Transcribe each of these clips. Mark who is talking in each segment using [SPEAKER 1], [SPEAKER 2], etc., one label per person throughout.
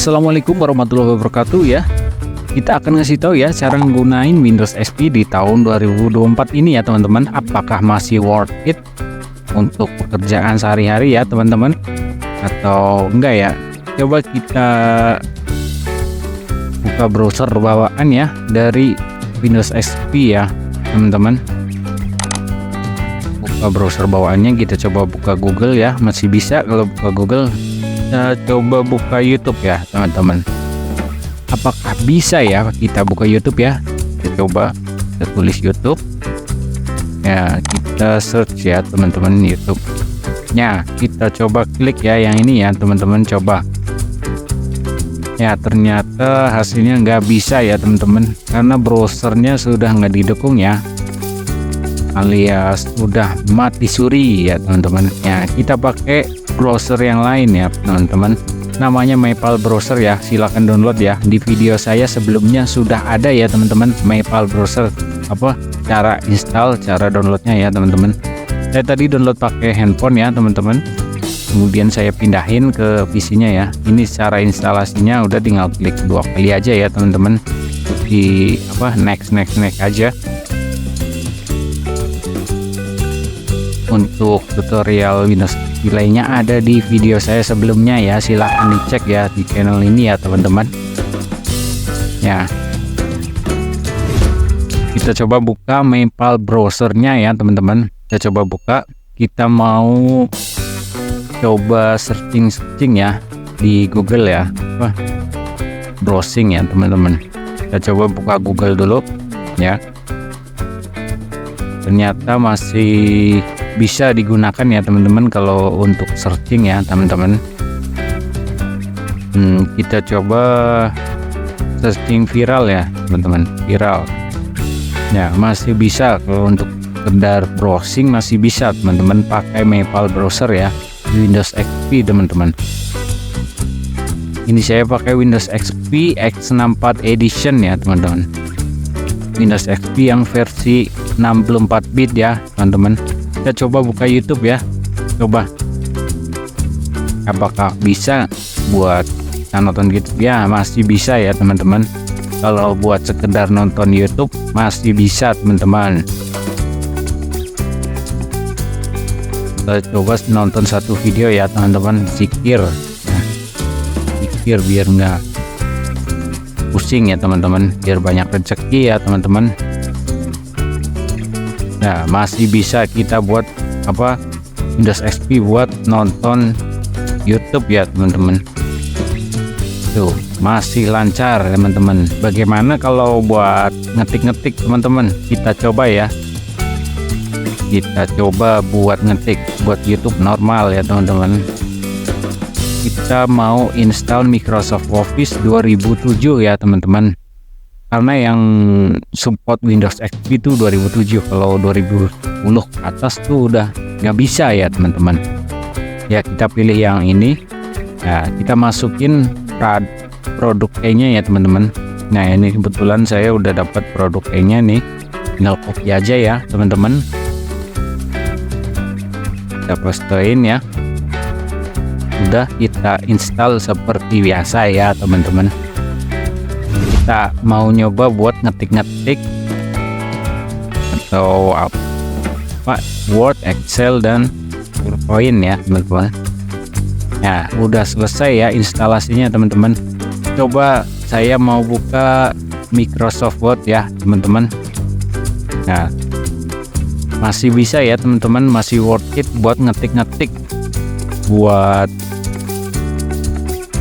[SPEAKER 1] Assalamualaikum warahmatullahi wabarakatuh ya. Kita akan ngasih tahu ya cara menggunakan Windows XP di tahun 2024 ini ya teman-teman. Apakah masih worth it untuk pekerjaan sehari-hari ya teman-teman, atau enggak ya? Coba kita buka browser bawaan ya dari Windows XP ya teman-teman. Buka browser bawaannya, kita coba buka Google ya. Masih bisa kalau buka Google. Kita coba buka YouTube ya teman-teman. Apakah bisa ya kita buka YouTube ya? Kita coba, kita tulis YouTube ya, kita search ya teman-teman YouTube ya. Kita coba klik ya yang ini ya teman-teman, coba ya. Ternyata hasilnya nggak bisa ya teman-teman, karena browsernya sudah nggak didukung ya, alias udah mati suri ya teman-teman ya. Kita pakai browser yang lain ya teman-teman, namanya Maple browser ya. Silahkan download ya, di video saya sebelumnya sudah ada ya teman-teman, Maple browser, apa cara install, cara downloadnya ya teman-teman. Saya tadi download pakai handphone ya teman-teman, kemudian saya pindahin ke PC-nya ya. Ini cara instalasinya, udah tinggal klik 2 kali aja ya teman-teman, di next aja. Untuk tutorial Windows lainnya ada di video saya sebelumnya ya, silahkan dicek ya di channel ini ya teman-teman ya. Kita coba buka Maple browsernya ya teman-teman. Kita coba buka, kita mau coba searching ya di Google ya, browsing ya teman-teman. Kita coba buka Google dulu ya. Ternyata masih bisa digunakan ya teman-teman kalau untuk searching ya teman-teman. Kita coba searching viral ya teman-teman, viral ya, masih bisa. Kalau untuk sekedar browsing masih bisa teman-teman, pakai Maple browser ya, Windows XP teman-teman. Ini saya pakai Windows XP X64 edition ya teman-teman, Windows XP yang versi 64 bit ya teman-teman. Kita coba buka YouTube ya, coba apakah bisa buat kita nonton YouTube ya. Masih bisa ya teman-teman, kalau buat sekedar nonton YouTube masih bisa teman-teman. Kita coba nonton satu video ya teman-teman, zikir ya. Zikir biar nggak pusing ya teman-teman, biar banyak rezeki ya teman-teman. Nah, masih bisa kita buat Windows XP buat nonton YouTube ya teman-teman. Tuh, masih lancar teman-teman. Bagaimana kalau buat ngetik-ngetik teman-teman? Kita coba ya. Kita coba buat ngetik buat YouTube normal ya teman-teman. Kita mau install Microsoft Office 2007 ya teman-teman, karena yang support Windows XP itu 2007. Kalau 2010 ke atas tuh udah nggak bisa ya teman-teman ya. Kita pilih yang ini ya, kita masukin produk key-nya ya teman-teman. Nah, ini kebetulan saya udah dapat produk key-nya nih, tinggal copy aja ya teman-teman. Kita pastein ya, udah kita install seperti biasa ya teman-teman. Kita mau nyoba buat ngetik-ngetik atau Word, Excel, dan PowerPoint ya teman-teman. Ya, udah selesai ya instalasinya teman-teman. Coba saya mau buka Microsoft Word ya teman-teman. Nah, masih bisa ya teman-teman, masih worth it buat ngetik-ngetik, buat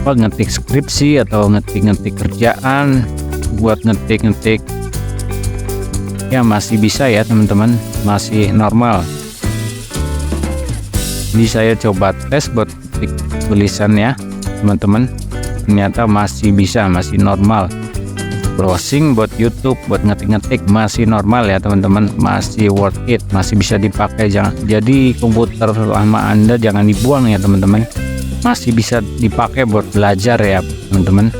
[SPEAKER 1] ngetik skripsi atau ngetik-ngetik kerjaan, buat ngetik-ngetik ya, masih bisa ya teman-teman, masih normal. Ini saya coba tes buat ketik tulisan ya teman-teman, ternyata masih bisa, masih normal. Browsing buat YouTube, buat ngetik-ngetik masih normal ya teman-teman, masih worth it, masih bisa dipakai. Jadi komputer lama Anda jangan dibuang ya teman-teman, masih bisa dipakai buat belajar ya teman-teman.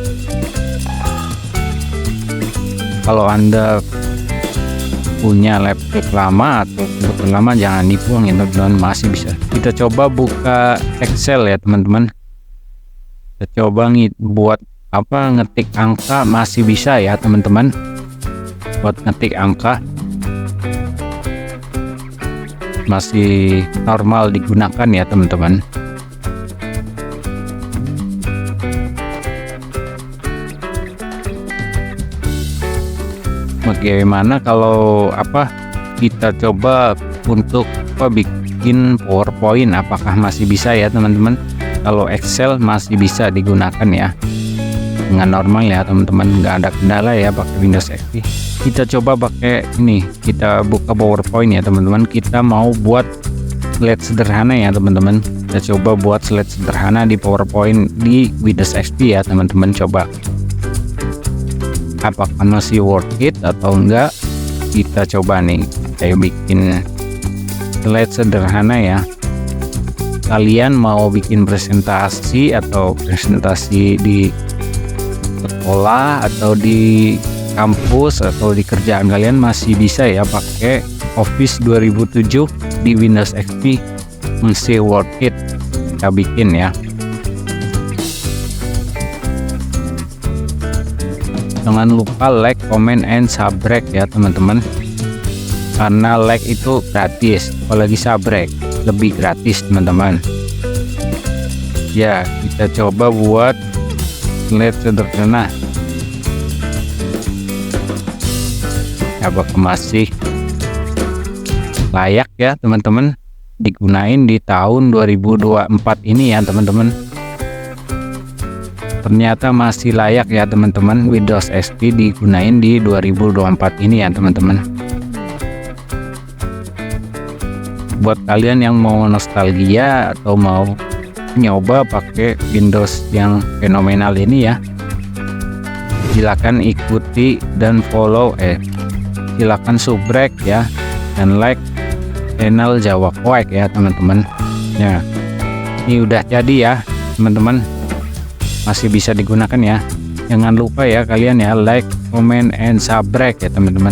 [SPEAKER 1] Kalau Anda punya laptop lama atau komputer lama jangan dibuang ya teman-teman, masih bisa. Kita coba buka Excel ya teman-teman. Kita coba buat ngetik angka masih bisa ya teman-teman. Buat ngetik angka masih normal digunakan ya teman-teman. Bagaimana kalau kita coba untuk bikin PowerPoint, apakah masih bisa ya teman-teman? Kalau Excel masih bisa digunakan ya dengan normal ya teman-teman, nggak ada kendala ya pakai Windows XP. Kita coba pakai ini, kita buka PowerPoint ya teman-teman. Kita mau buat slide sederhana ya teman-teman. Kita coba buat slide sederhana di PowerPoint di Windows XP ya teman-teman. Coba apakah masih worth it atau enggak. Kita coba nih, saya bikin slide sederhana ya. Kalian mau bikin presentasi atau presentasi di sekolah atau di kampus atau di kerjaan kalian masih bisa ya pakai Office 2007 di Windows XP, masih worth it kita bikin ya. Jangan lupa like, comment, and subscribe ya teman-teman, karena like itu gratis, apalagi subscribe lebih gratis teman-teman ya. Kita coba buat slide sederhana, apakah masih layak ya teman-teman digunain di tahun 2024 ini ya teman-teman. Ternyata masih layak ya teman-teman, Windows XP digunain di 2024 ini ya teman-teman. Buat kalian yang mau nostalgia atau mau nyoba pakai Windows yang fenomenal ini ya, silakan ikuti dan follow, silakan subscribe ya, dan like channel Jawa Koek ya teman-teman ya. Ini udah jadi ya teman-teman, masih bisa digunakan ya. Jangan lupa ya kalian ya like, comment, and subscribe ya teman-teman.